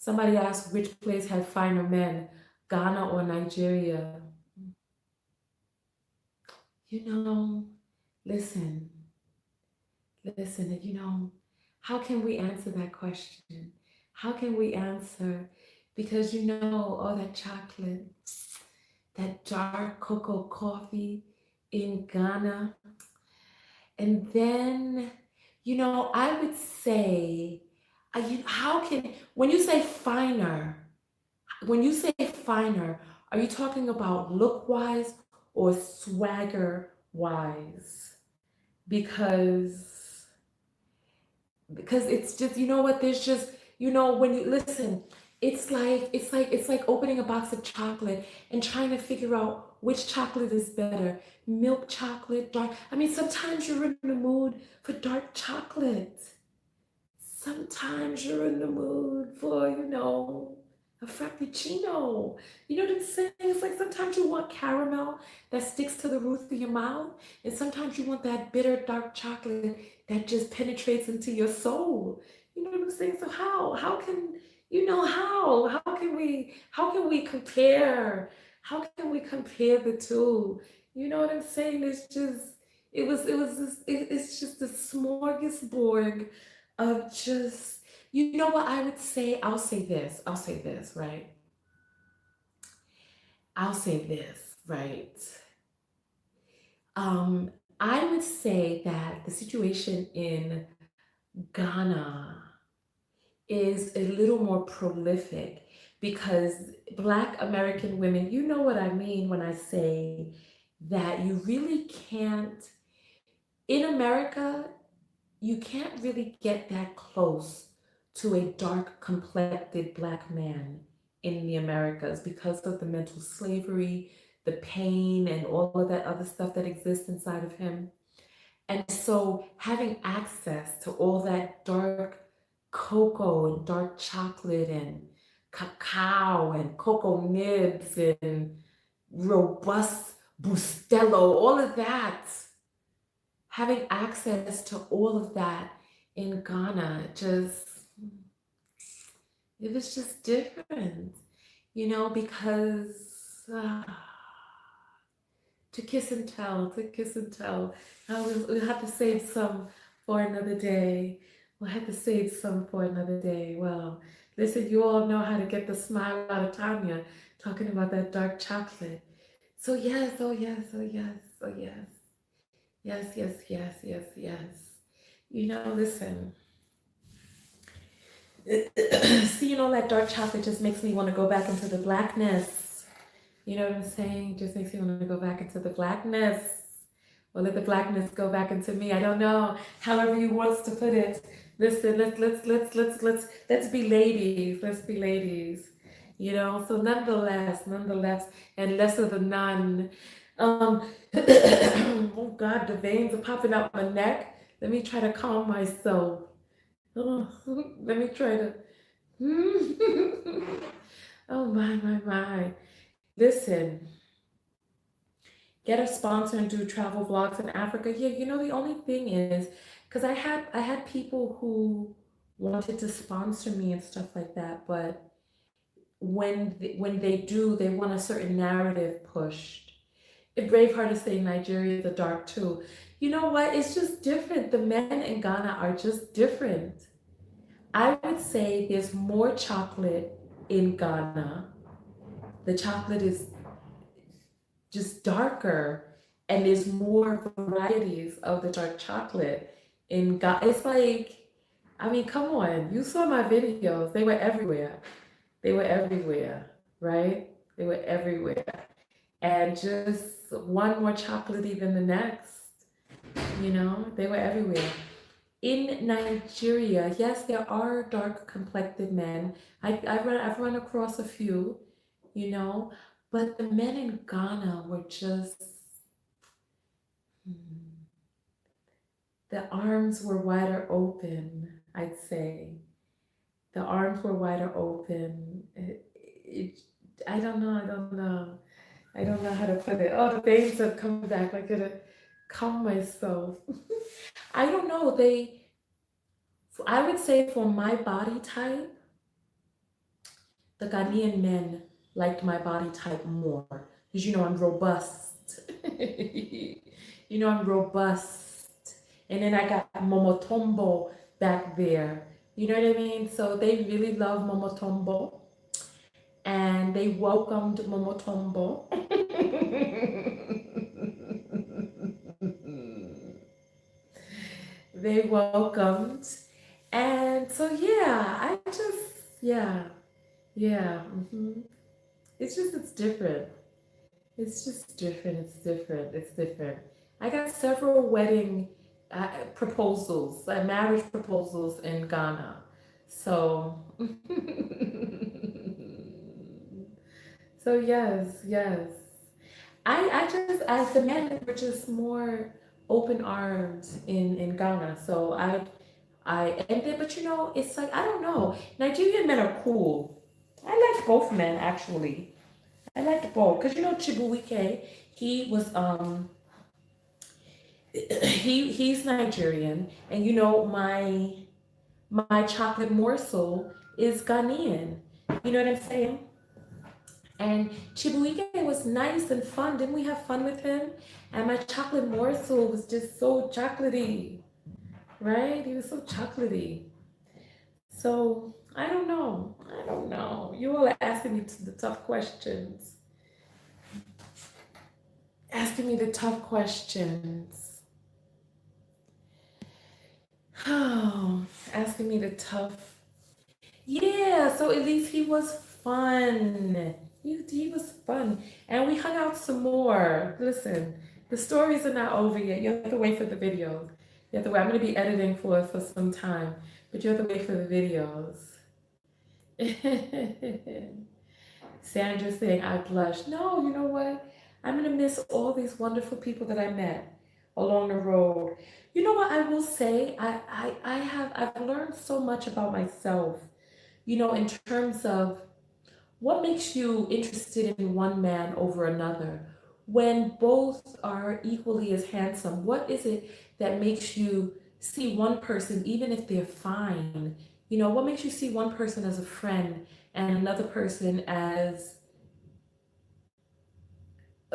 Somebody asked which place had finer men, Ghana or Nigeria. You know, listen, listen, how can we answer that question? How can we answer? Because all that chocolate, that dark cocoa coffee in Ghana. And then, I would say, when you say finer, are you talking about look wise or swagger wise? Because it's just, you know what, there's just, when you listen, it's like opening a box of chocolate and trying to figure out which chocolate is better, milk chocolate, dark. I mean, sometimes you're in the mood for dark chocolate. Sometimes you're in the mood for, a frappuccino. You know what I'm saying? It's like sometimes you want caramel that sticks to the roof of your mouth, and sometimes you want that bitter dark chocolate that just penetrates into your soul. You know what I'm saying? So how can how can we compare? How can we compare the two? You know what I'm saying? It's just a smorgasbord of just, what I would say. I'll say this, right? I'll say this, right? Um, I would say that the situation in Ghana is a little more prolific because Black American women, you know what I mean when I say that you really can't, in America, you can't really get that close to a dark complected Black man in the Americas because of the mental slavery, the pain, and all of that other stuff that exists inside of him. And so having access to all that dark cocoa and dark chocolate and cacao and cocoa nibs and robust bustelo, all of that, having access to all of that in Ghana, it was just different, because to kiss and tell. We'll have to save some for another day. We'll have to save some for another day. Well, listen, you all know how to get the smile out of Tanya talking about that dark chocolate. So yes, oh yes, oh yes, oh yes. Yes, yes, yes, yes, yes. Listen, seeing all that dark chocolate just makes me want to go back into the blackness. You know what I'm saying? Just makes me want to go back into the blackness. Or let the blackness go back into me. I don't know. However you wants to put it. Listen, let's be ladies. Let's be ladies. So nonetheless, and lesser than none. Oh God, the veins are popping out my neck. Let me try to calm myself. Oh, let me try to. Oh my. Listen, get a sponsor and do travel vlogs in Africa. Yeah, the only thing is, because I had people who wanted to sponsor me and stuff like that, but when they do, they want a certain narrative pushed. Braveheart is saying Nigeria is the dark too. You know what? It's just different. The men in Ghana are just different. I would say there's more chocolate in Ghana. The chocolate is just darker, and there's more varieties of the dark chocolate in Ghana. It's like, I mean, come on. You saw my videos. They were everywhere. They were everywhere, right? They were everywhere. And just one more chocolatey than the next. They were everywhere. In Nigeria, yes, there are dark complected men. I've run across a few, you know, but the men in Ghana were just, hmm, the arms were wider open, I'd say. The arms were wider open. I don't know, I don't know. I don't know how to put it. Oh, the veins have come back. I gotta calm myself. I don't know. I would say for my body type, the Ghanaian men liked my body type more because I'm robust. I'm robust. And then I got Momotombo back there. You know what I mean? So they really love Momotombo and they welcomed Momotombo. They welcomed. And so, yeah, yeah, yeah. It's different. It's just different. It's different. It's different. I got several wedding proposals, marriage proposals in Ghana. So, so yes, yes. The men were just more open arms in Ghana. So and then, but it's like, I don't know. Nigerian men are cool. I like both men actually. I like both. Because Chibuike, he was, he's Nigerian. And my chocolate morsel is Ghanaian. You know what I'm saying? And Chibuike was nice and fun. Didn't we have fun with him? And my chocolate morsel was just so chocolatey, right? He was so chocolatey. So I don't know. I don't know. You all are asking me the tough questions. Asking me the tough questions. Oh, asking me the tough. Yeah, so at least he was fun. He was fun. And we hung out some more. Listen, the stories are not over yet. You have to wait for the videos. You have to wait. I'm going to be editing for some time, but you have to wait for the videos. Sandra saying, I blush. No, you know what? I'm going to miss all these wonderful people that I met along the road. You know what I will say? I've learned so much about myself, in terms of what makes you interested in one man over another when both are equally as handsome. What is it that makes you see one person, even if they're fine? What makes you see one person as a friend and another person as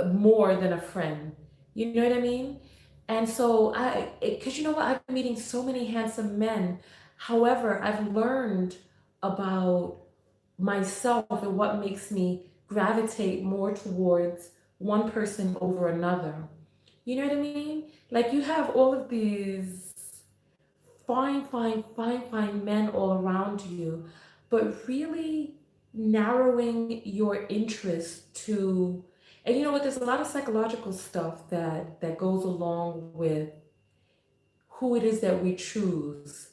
more than a friend? You know what I mean? And so because you know what, I've been meeting so many handsome men. However, I've learned about myself and what makes me gravitate more towards one person over another. You know what I mean? Like, you have all of these fine, fine, fine, fine men all around you, but really narrowing your interest to, and you know what, there's a lot of psychological stuff that goes along with who it is that we choose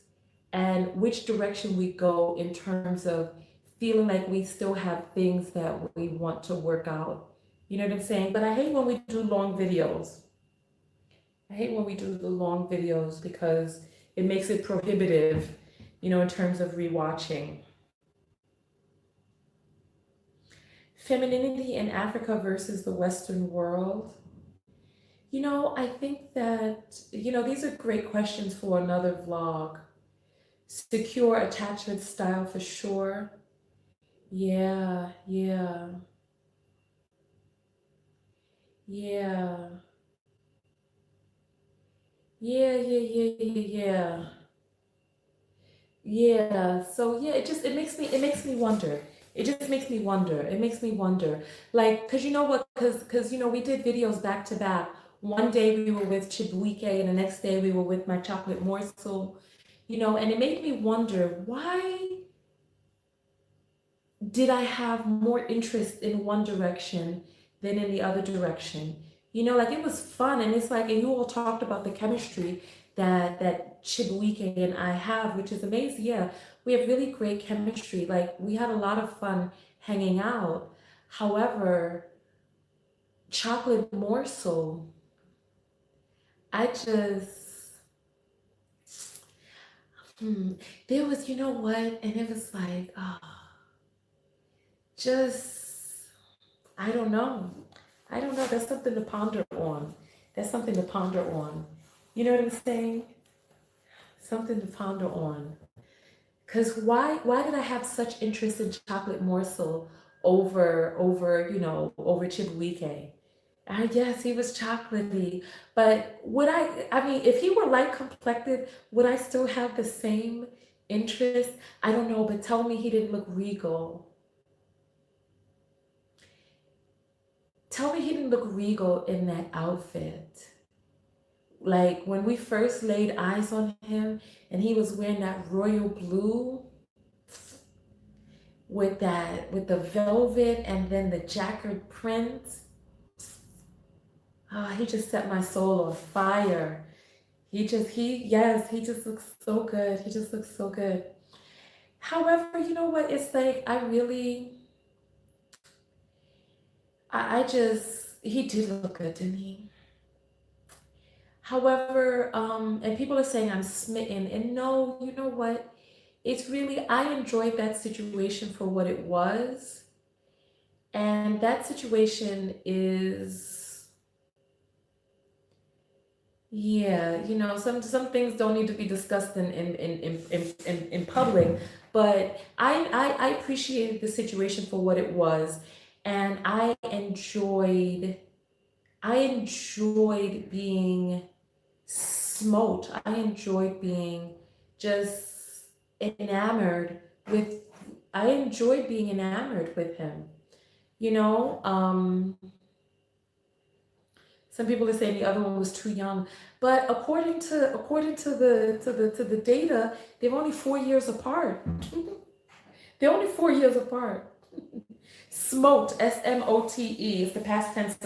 and which direction we go in terms of feeling like we still have things that we want to work out. You know what I'm saying? But I hate when we do long videos. I hate when we do the long videos because it makes it prohibitive, in terms of rewatching. Femininity in Africa versus the Western world. I think that, these are great questions for another vlog. Secure attachment style for sure. Yeah, yeah, yeah, yeah, yeah, yeah, yeah, yeah. Yeah. So yeah, it makes me wonder. It just makes me wonder. It makes me wonder. Like, cause you know what? Cause we did videos back to back. One day we were with Chibuike, and the next day we were with my chocolate morsel. And it made me wonder, why did I have more interest in one direction than in the other direction? Like, it was fun, and it's like, and you all talked about the chemistry that Chibuike and I have, which is amazing. Yeah, we have really great chemistry. Like, we had a lot of fun hanging out. However, chocolate morsel, I just, hmm, there was, you know what, and it was like, just I don't know. I don't know. That's something to ponder on. That's something to ponder on. You know what I'm saying? Something to ponder on. Because why did I have such interest in chocolate morsel over Chibuike? Yes, he was chocolatey, but would I mean, if he were light complected, would I still have the same interest? I don't know, but tell me he didn't look regal. Tell me he didn't look regal in that outfit. Like when we first laid eyes on him and he was wearing that royal blue with the velvet and then the jacquard print. Ah, he just set my soul on fire. He just looks so good. He just looks so good. However, you know what? It's like I just, he did look good, didn't he? However, and people are saying I'm smitten, and no, you know what? It's really, I enjoyed that situation for what it was. And that situation is, yeah, some things don't need to be discussed in public, but I appreciated the situation for what it was, and I enjoyed being smote. I enjoyed being just enamored with I enjoyed being enamored with him. You know, some people are saying the other one was too young, but according to the data, they're only 4 years apart. They're only 4 years apart. Smote, SMOTE, is the past tense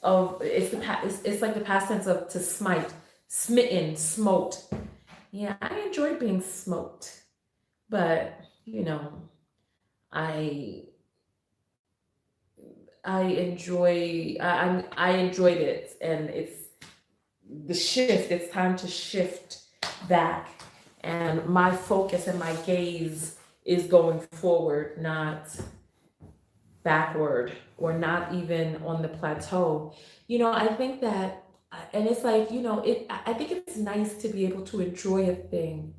of it's like the past tense of to smite, smitten, smote. Yeah, I enjoyed being smoked, but I I enjoyed it, and it's the shift. It's time to shift back, and my focus and my gaze is going forward, not backward, or not even on the plateau. I think that, and it's like, I think it's nice to be able to enjoy a thing,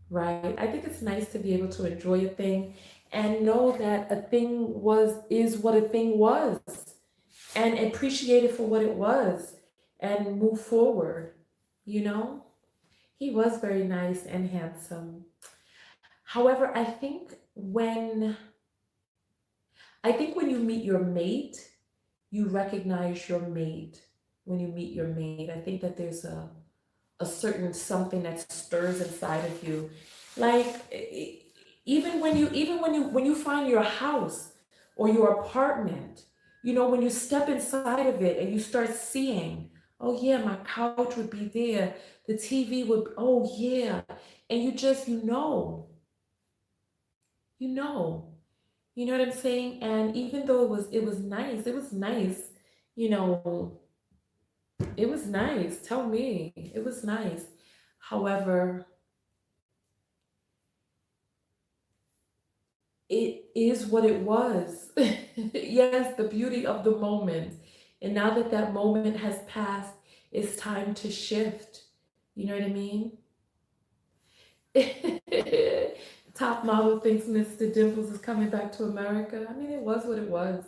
right? I think it's nice to be able to enjoy a thing and know that a thing is what a thing was, and appreciate it for what it was, and move forward, you know? He was very nice and handsome. However, I think when you meet your mate, you recognize your mate. When you meet your mate, I think that there's a certain something that stirs inside of you. Like, even when you find your house or your apartment, when you step inside of it and you start seeing, oh yeah, my couch would be there, the TV would, oh yeah, and you know you know what I'm saying? And even though it was nice, you know it was nice. Tell me, it was nice. However, it is what it was. Yes, the beauty of the moment. And now that that moment has passed, it's time to shift. You know what I mean? Top model thinks Mr. Dimples is coming back to America. I mean, it was what it was.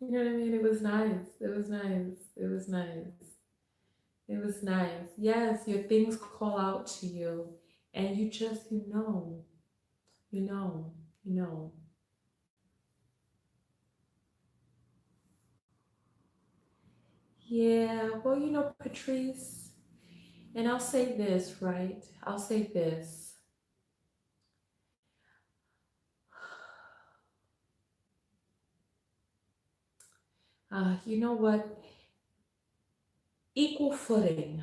You know what I mean? It was nice. It was nice. It was nice. It was nice. Yes, your things call out to you, and you just, you know, you know. Yeah, well, Patrice, and I'll say this, right? I'll say this. You know what? Equal footing.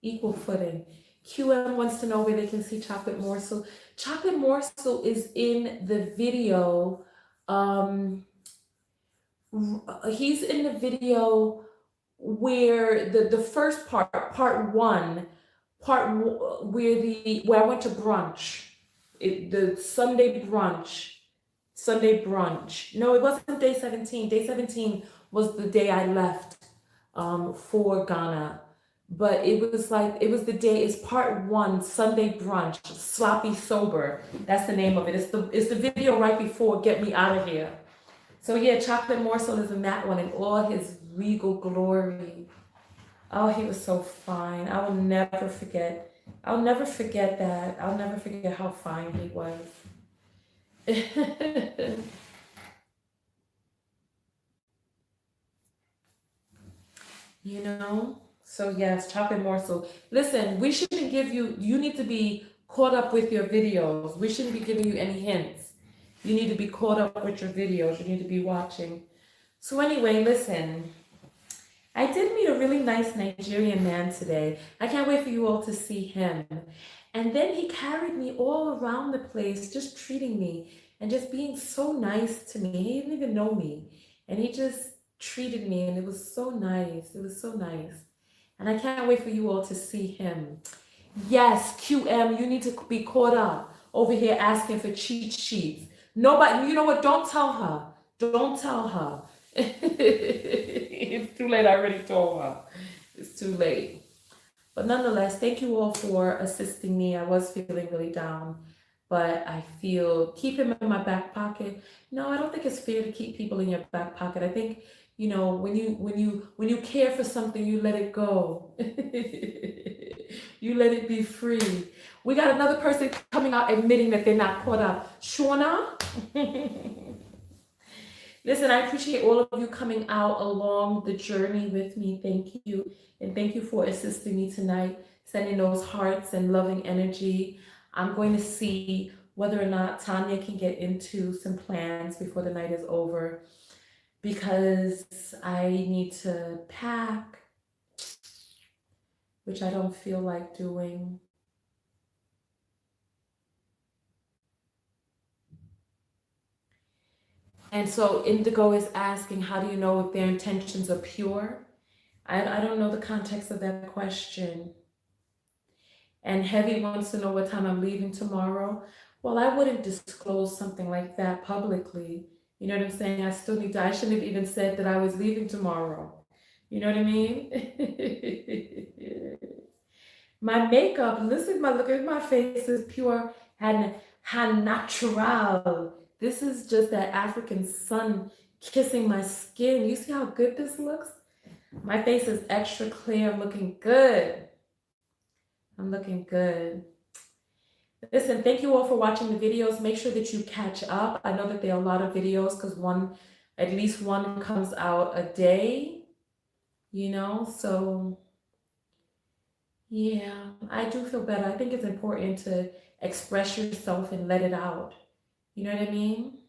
Equal footing. QM wants to know where they can see Chocolate Morsel. Chocolate Morsel is in the video. Um, he's in the video where the first part one, where I went to brunch, the Sunday brunch. No, it wasn't day 17. Day 17 was the day I left for Ghana. but it was like, it was the day, it's part one, Sunday brunch, sloppy sober. That's the name of it. It's the video right before Get Me Out of Here. So yeah, Chocolate Morsel is in that one in all his regal glory. Oh, he was so fine. I will never forget. I'll never forget that. I'll never forget how fine he was. You know? So yes, Chocolate Morsel. Listen, we shouldn't give you, you need to be caught up with your videos. We shouldn't be giving you any hints. You need to be caught up with your videos. You need to be watching. So anyway, listen. I did meet a really nice Nigerian man today. I can't wait for you all to see him. And then he carried me all around the place, just treating me and just being so nice to me. He didn't even know me. And he just treated me, and it was so nice. It was so nice. And I can't wait for you all to see him. Yes, QM, you need to be caught up over here asking for cheat sheets. Nobody, you know what? Don't tell her. Don't tell her. It's too late. I already told her. It's too late. But nonetheless, thank you all for assisting me. I was feeling really down, but I feel keep him in my back pocket. No, I don't think it's fair to keep people in your back pocket. I think, you know, when you care for something, you let it go. You let it be free. We got another person coming out admitting that they're not caught up. Shauna? Listen, I appreciate all of you coming out along the journey with me. Thank you. And thank you for assisting me tonight, sending those hearts and loving energy. I'm going to see whether or not Tanya can get into some plans before the night is over, because I need to pack, which I don't feel like doing. And so Indigo is asking, how do you know if their intentions are pure? I don't know the context of that question. And Heavy wants to know what time I'm leaving tomorrow. Well, I wouldn't disclose something like that publicly. You know what I'm saying? I still need to, I shouldn't have even said that I was leaving tomorrow. You know what I mean? My makeup, listen, look at my face is pure and natural. This is just that African sun kissing my skin. You see how good this looks? My face is extra clear. I'm looking good. I'm looking good. Listen, thank you all for watching the videos. Make sure that you catch up. I know that there are a lot of videos because at least one comes out a day, you know, so yeah, I do feel better. I think it's important to express yourself and let it out. You know what I mean?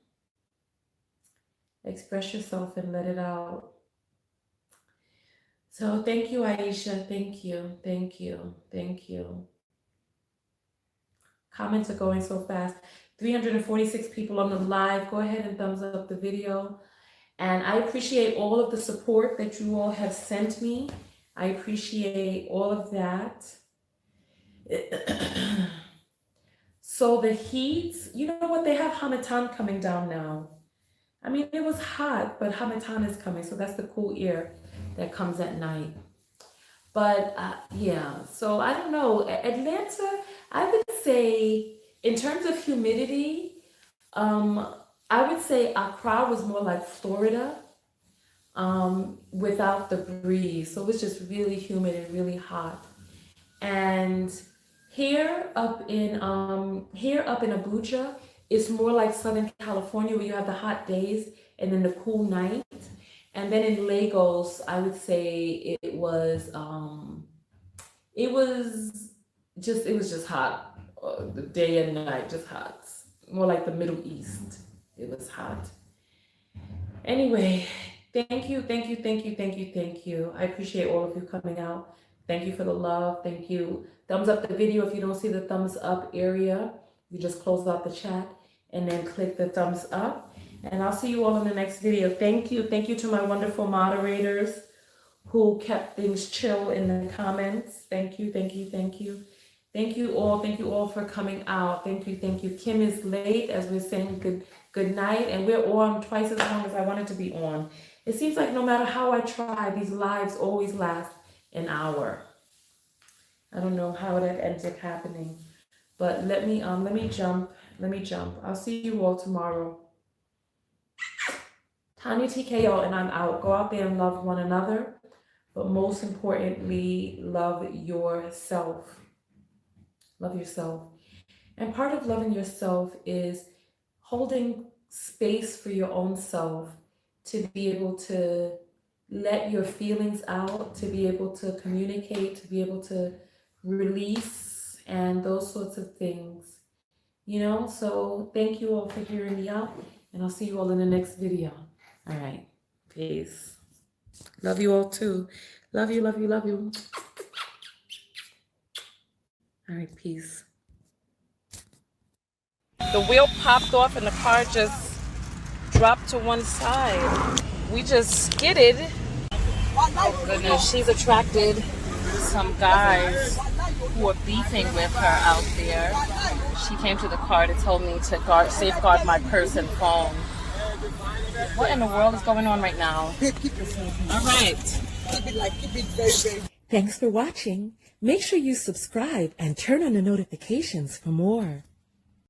Express yourself and let it out. So thank you, Aisha. Thank you. Thank you. Thank you. Comments are going so fast. 346 people on the live. Go ahead and thumbs up the video. And I appreciate all of the support that you all have sent me. I appreciate all of that. So the heat, you know what? They have Hamatan coming down now. I mean, it was hot, but Hamatan is coming. So that's the cool air that comes at night. But yeah, so I don't know. Atlanta, I would say, in terms of humidity, I would say Accra was more like Florida, without the breeze. So it was just really humid and really hot. And here up in Abuja, it's more like Southern California, where you have the hot days and then the cool nights. And then in Lagos, I would say it was just hot, the day and night, just hot. More like the Middle East. It was hot. Anyway, thank you. I appreciate all of you coming out. Thank you for the love. Thank you. Thumbs up the video. If you don't see the thumbs up area, you just close out the chat and then click the thumbs up. And I'll see you all in the next video. Thank you. Thank you to my wonderful moderators who kept things chill in the comments. Thank you. Thank you all for coming out. Thank you. Kim is late as we're saying good night, and we're on twice as long as I wanted to be on. It seems like no matter how I try, these lives always last an hour. I don't know how that ended up happening. But let me jump. Let me jump. I'll see you all tomorrow. Tanya TKO, and I'm out. Go out there and love one another, but most importantly, love yourself. Love yourself. And part of loving yourself is holding space for your own self to be able to let your feelings out, to be able to communicate, to be able to release, and those sorts of things. You know, so thank you all for hearing me out, and I'll see you all in the next video. All right. Peace. Love you all too. Love you, love you, love you. All right, peace. The wheel popped off and the car just dropped to one side. We just skidded. Oh goodness, she's attracted some guys who are beefing with her out there. She came to the car to tell me to safeguard my purse and phone. What in the world is going on right now? All right. Thanks for watching. Make sure you subscribe and turn on the notifications for more.